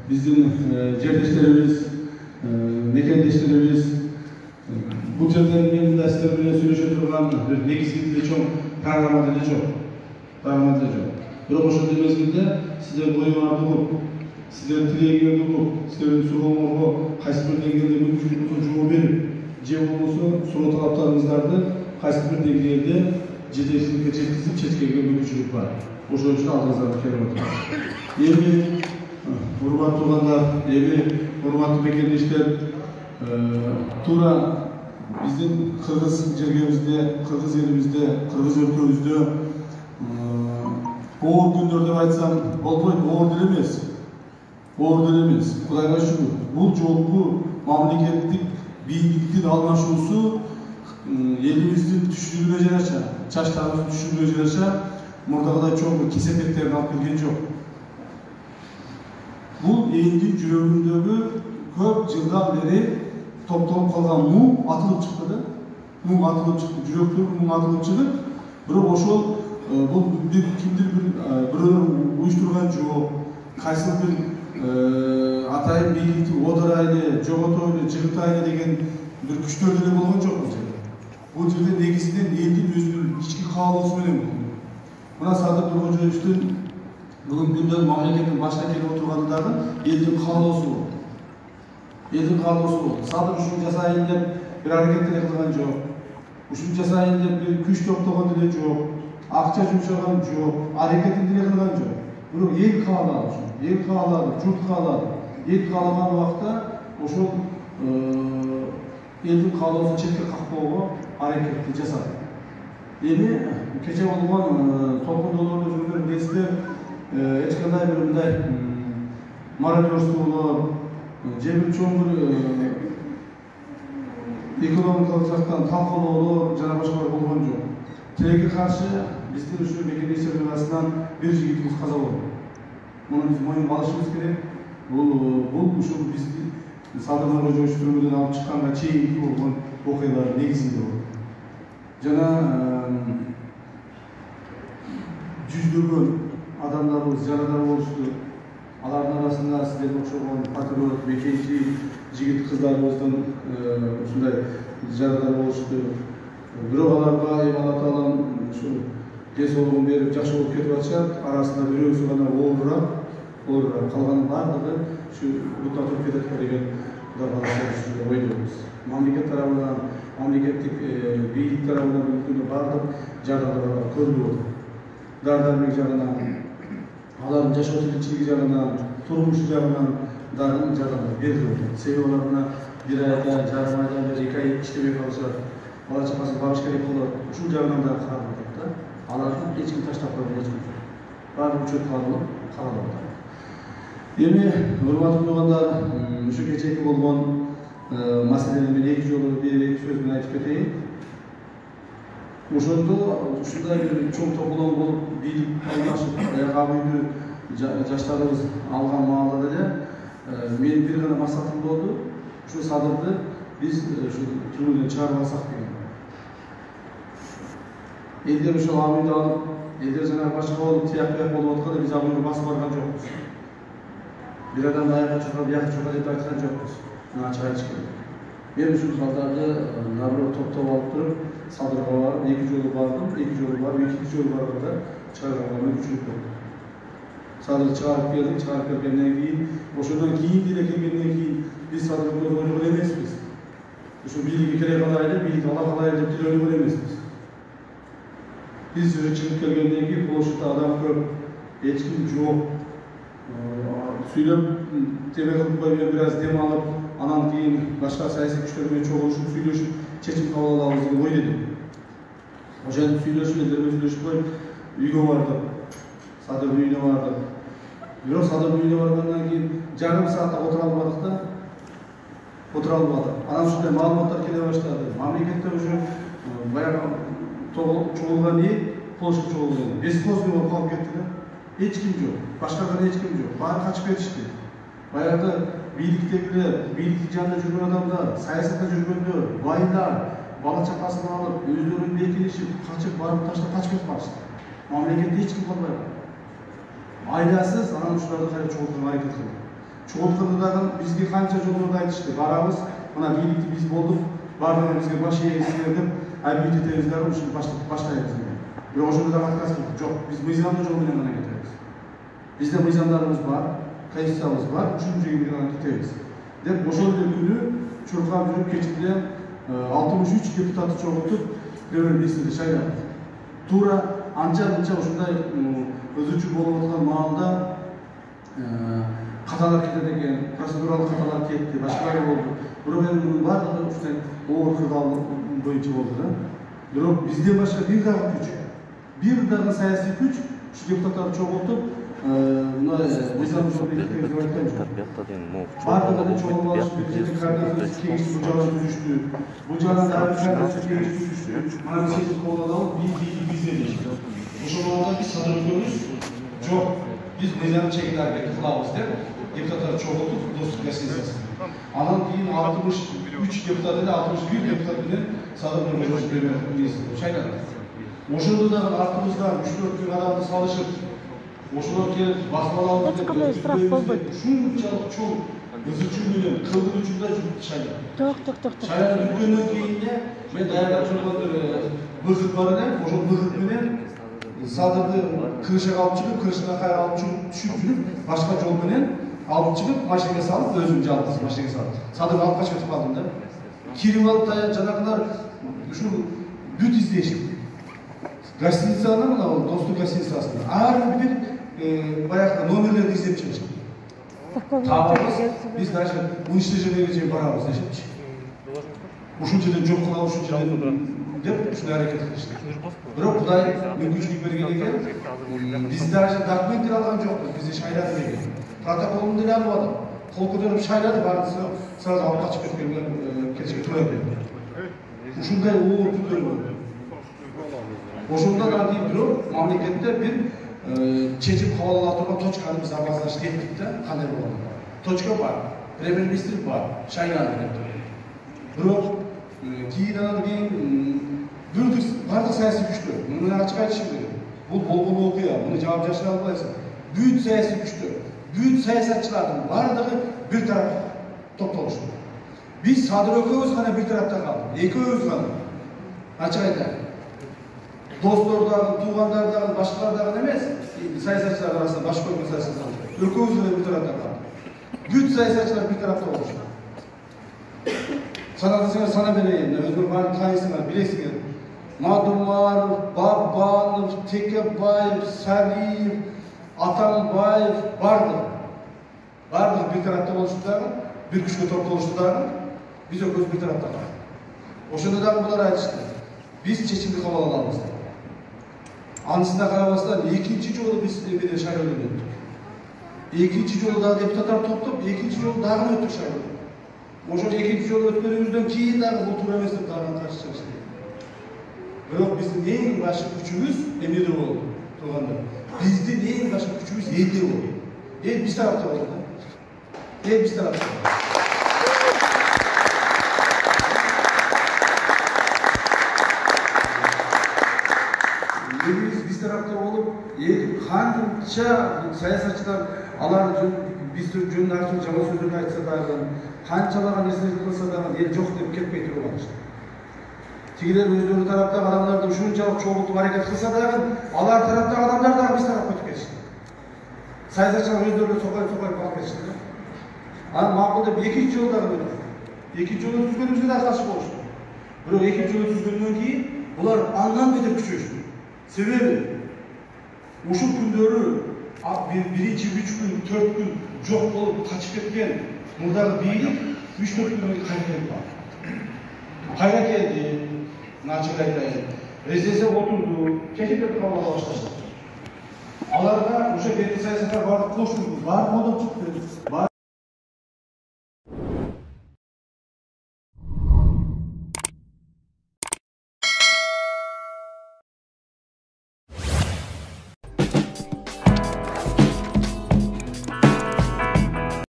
Bizim cerdeşlerimiz, nekendeşlerimiz, bu yerden benim derslerimle söyleşe durgan bir negizlikle çok, kahramanlığı çok. Bir hoşun demezinde sizler boyunlarda olup, sizler tileğe olup, sizlerin suğumu, qaysı bir dengede mümkünlüğünü çoğu verip, olması sonu taraftarınızlarda qaysı bir dengede cedeşlikle çetkizip çetkege mümkünlük var. Oşun için aldığınızdan kelime oturur. Hurmatlı olanlar, hurmatlı mekendeşler, Tura bizim Kırgız jergemizde, Kırgız elimizde, Kırgız ülkemizde boğur günlerde aytsam, olmay boğur dilemez. Boğur dilemez. Kudayga şükür. Bu jolku mamleketlik biyliktin almaşuusu elimizin düşürüne jaraşa, çaşlarımızın düşürüne jaraşa murdagıday çok kesepetlerini alıp kelgen jok. Bu eğitim jürögündögü köp жылдан beri toplulup kalgan mu atılıp çıktı. Mu atılıp çıktı. Jüröktür mu atılıp çıkıp biri oşol bu bir kimdir bir uyuşturgan jo kaysı bir atayın beylikti odoraylı, jogotoylu, jigitaylı degen bir күчтөр деле болгон жок bu жерде. Bu жерде негизинен элдин өзүнүн ички каалоосу менен мына Садыр Нуркожоевичтин бүгүнкү күндө мамлекеттин башына келип отургандыгы элдин каалоосу. Elin kadrosu oldu. Sadır uşun jasayın dep bir hareketler kılgan jok. Uşun jasayın dep bir güç toplagan dile jok. Akça jumşagan jok. Hareketin dile kılgan jok. Bunu el kaaladı. El kaaladı, jurt kaaladı. El kaalagan vaqtda oşol elin kaalosu çetke kakpoogo hareketli jasady. Эми кече болгон токундолорду жүргөн кезде эч кандай бир мындай мародерстволор Cemil çoğundur ekonomik jaqtan talqaloolor jana başkalar bolgon jok. Tileге karşı bizler uşu mekendeşler arasından bir jigitimiz kaza boldu. Bunu biz moyun alışımız gerek. Bu uşu bizni Sadır Nurkожоевич türmeden alıp çıkkanга чейинки болгон окуялар негизинде болду. Жана жүздөгөн адамдарыбыз жарадар болушту. Алардын арасында сиздерге окшогон патриот, мекенчи жигит кыздарыбыздын ушундай жарадар болушту. Бирок аларга Алла Таалам ушу ден соолугун берип жакшы болуп кетип атышат. Арасында бирөөсү гана оорураак калганын баардыгы ушу бутта туруп кетет деген Кудайга ушундай ойдобуз. Мамлекет тарабынан, мамлекеттик бийлик тарабынан бүгүнкү баардык жардарлар көрүлүп атат. Дары-дармек жагынан, алардын жашоо тиричилиги жагынан, турмуш жагынан дагы жардам берилип атат. Себеби алар мына бир айда, жарым айда, 2 ай иштебей калышат. Бала чакасын багыш керек болот. Ушул жагынан да карап атат да. Аларды эч ким таштап койгон эч ким жок. Баары учет калып атат. Эми урматтуу туугандар, ушу кечээки болгон маселени мен эки жолу эки сөз менен айтып кетейин. Ошондо ушундай бир чоң тополоң болуп бийлик алмашып аяк үйдү жаштарыбыз алган маалда деле менин бир гана максатым болду. Ушу Садырды биз ушу түрмөдөн чыгарып алсак деген. Элдер ошол абыйды алып, элдер жана башка болуп тияк болуп атканда биз абыйды басып барган жокпуз. Бир адамды аяка чуркап, бияка чуркап деп айткан жокпуз. Мына ачык айтыш керек. Мен ушул балдарды наоборот топтоп алып туруп Садырга барып, 2 жолу бардым, 2 жолу барып, 2 жолу барганда чыгарганга мүмкүнчүлүк болду. Садыр чыгарып келгенден кийин, ошондон кийин деле келгенден кийин биз Садырды ойлогон эмеспиз. Ушу бийликке кере калайлы, бийлик ала калайлы деп тилөөнүгөн эмеспиз. Биз уже чыгып келгенден кийин бул ошто адам көп, эч ким жок. Сүйлөп, темеки кылып койуп бир аз дем алып, анан кийин башка саясий күчтөр менен чогулушуп, сүйлөшүп, чечим кабыл алабыз деп ой дедим. Ошентип сүйлөшүп, элдер сүйлөшүп коюп, үйгө бардык. Садырдын үйүнө бардык. Бирок Садырдын үйүнө баргандан кийин жарым саатта отура албадык да. Анан ушундай маалыматтар келе баштады. Мамлекетте уже баягы чогулган эл, площадь чогулган. Бескозный болуп калып кетти да. Эч ким жок. Башкарган эч ким жок. Баары качып кетишти. Баягы бийликтегилер, бийликтин жанында жүргөн адамдар, саясатта жүргөндөр, байлар, бала чакасын алып, өзлөрүн бекинишип, качып барып таштап качып кетип калышты. Мамлекетте эч ким калбай калды. Айласыз анан ушуларды кайра чогултууга аракет кылды. Чогултканда дагы бизге канча жолдорду айтышты. Барабыз, мына бийликти биз болдук, баардыгы бизге баш ээсиңер деп, бүйт этебиз дагы ушуну баштайбыз деген. Бирок ошондо дагы отказ кылдык. Жок, биз мыйзамдуу жол менен гана кетебиз. Бизде мыйзамдарыбыз бар, конституциябыз бар, ушул жүйөгө гана кетебиз. Деп ошол эле күнү чуркап жүрүп кечинде 63 депутатты чогултуп, премьер-министрди шайлап. Туура анча-мынча ушундай өзүчү болуп аткан маалда каталар кетет экен, процедуралык каталар кетти, башкалар болду. Бирок эми мунун баардыгы ушундай оор кырдаал боюнча болду да. Бирок бизден башка бир дагы саясий күч ушу депутаттарды чогултуп, мына мыйзам жолу деп айткан жок. Баардыгы чогулуп алышып, координация кеңеш бул жагынан түзүштү. Бул жагынан дагы координация кеңеш түзүштү. Мына биз кол алабыз, бизде дейбиз. Ошондо биз садыркөбүз жок, биз мыйзам чегинде аракет кылабыз деп депутаттарды чогултуп, достук конституциясын. Анан кийин 63 депутат эле 61 депутат менен садыркөбүз премьер-министр шайланды. Ошондо дагы артыбыздан 3-4 адамды салышып, ошолор келип басып алабыз деп, ушунчалык чоң өзүчү менен кылдыруучудай жүрүп шайланды. Шайланып бүткөндөн кийин мен даярдап жүргөн быгыт бар эле, ошол быгыт менен садырды крышага алып чыгып, крышадан кайра алып түшүп жүрүп, башка жол менен алып чыгып, машинага салып, өзүм жалгыз машинага салып, садырды алып качып кетип калдым да. Кирип алып жанагылар ушул бүт издешип. Гостиницаны, мына достук гостиницасында ар бир баягы номерлерди издеп чыгышты. Табабыз, биз даже уничтожениеге чейин барабыз дешипчи. Ушул жерден жок кылабыз, ушул жерден деп ушундай аракет кылышты. Бирок Кудай мүмкүнчүлүк берген экен. Биз даже документтер алган жокпуз, бизди шайлады деген. Протоколун деле албадык. Кол көтөрүп шайлады, баардыгы сразу алып качып кеткенге кетишке туура келди. Ушундай оор күндөр болду. Ошондо да бирок мамлекетте бир чечим кабыл ала турган точканы биз обозначить эттик да, кандай болгонун. Точка бар, премьер-министр бар, шайланды деп. Бирок кийин анан бардык саясий күчтөр, муну ачык айтышым керек. Бул болгон окуя, муну жаап жашыра албайсың. Бүт саясий күчтөр, бүт саясатчылардын бардыгы бир тарап топтолушту. Биз Садыр экөөбүз гана бир тарапта калдык, экөөбүз гана. Ачык айтайын. Достор дагы, туугандар дагы, башкалар дагы эмес, саясатчылар арасында баш койгон саясатчылар. Экөөбүз эле бир тарапта калдык. Бүт саясатчылар бир тарапта болушту. Санасаңар сана берейин, өзүңөр баарын таанисыңар, билесиңер. Надумаров, Бабанов, Текебаев, Салиев, Атамбаев бардыгы бир тарапта болушту дагы, бир күчкө топтолушту дагы, биз экөөбүз бир тарапта калдык. Ошондо дагы булар айтышты. Биз чечимди кабыл алабыз деп. Анысына карабастан экинчи жолу биз эмеден шайлоодон өттүк. Экинчи жолу дагы депутаттар топтоп, экинчи жолу дагы өттүк шайлоодон. Ошол экинчи жолу өткөнүбүздөн кийин дагы бул туура эмес деп дагы каршы чыгышты. Бирок биздин эң башкы күчүбүз эмеде болду, туугандар. Биздин эң башкы күчүбүз элде болду. Эл биз тарапта болду да. Эл биз тарапта. Биз тарапта болуп, канча саясатчылар алар биз жөнүндө ар түрдүү жаман сөздөрдү айтса дагы, канчалаган нерселерди кылса дагы эл жок деп кетпей туруп алышты. Тигилер өздөрү тараптагы адамдарды ушунчалык чогултуп аракет кылса дагы, алар тараптагы адамдар дагы биз тарапка өтүп кетишти. Саясатчылар өздөрү сокайып алып кетишти. Анан макул деп экинчи жолу дагы өттүк. Экинчи жолу өткөнүбүзгө дагы каршы болушту. Бирок экинчи жолу өткөндөн кийин булар андан бетер күчөштү. Себеби ушул күндөрү биринчи 3 күн, 4 күн жок болуп качып кеткен мурдагы бийлик 3-4 күндөн кайра келип калды. Кайра келди, ачык айтайын. Резиденция отурду, чечимдерди кабыл ала башташты. Аларга ошо бетки саясаттар баардык коштурду, баары колдоп чыкты, баары